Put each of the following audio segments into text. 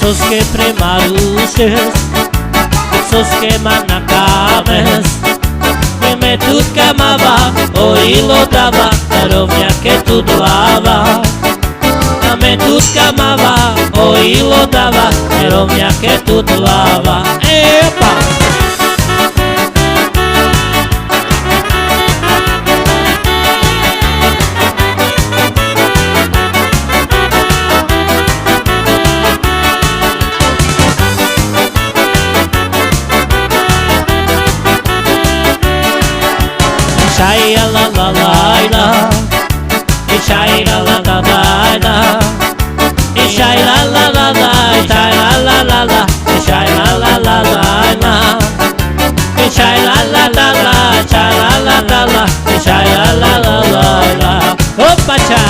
esos que premaruches, esos que manacames, que me tutkamava, oilo dava, rovňa ke tu dlava. Me tutkamava, oilo dava, rovňa ke tu dlava. Epa! Shai la la la la, shai la la la la, shai la la la la, shai la la la la, shai la la la la, shai la la la la, shai la la la la, shai la la la la. Opa cha!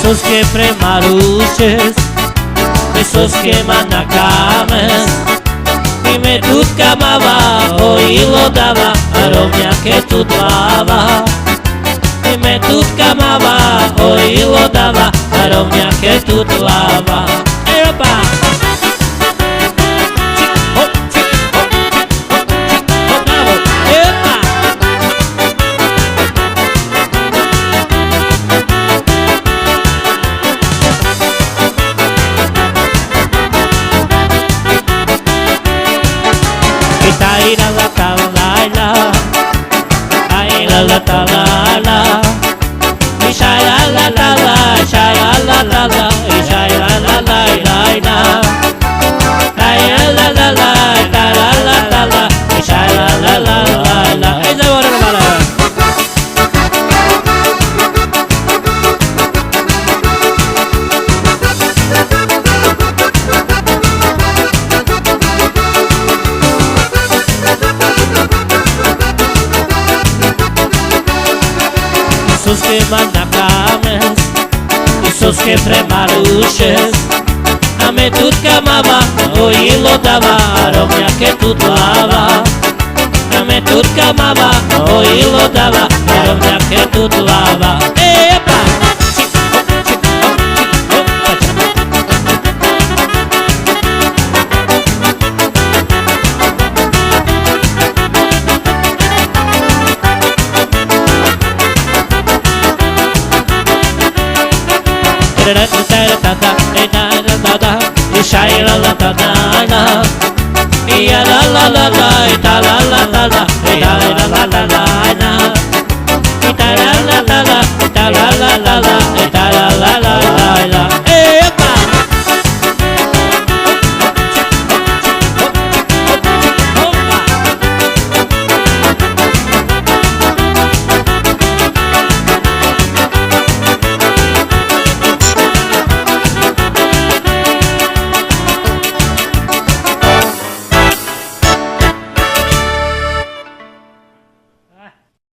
Esos que premaruches, esos que manacames, y me tutkamava, oilo dava, rovňa ke tu dlava. Y me tutkamava, oilo dava, rovňa ke tu dlava. Epa! La la ta la la, ay la la ta la la, sha la la la la, sha la la la la, sha la la la la la, ay la la la, ta la la la la, sha la la la la la. Esa hora no para. Esos que manacames, esos que premaruches, a me tutkamava, oilo dava, rovňa ke tu dlava. A me tutkamava, oilo dava, rovňa ke tu dlava. Epa! Shai la la la la, la la la la, la la la la, la la la la.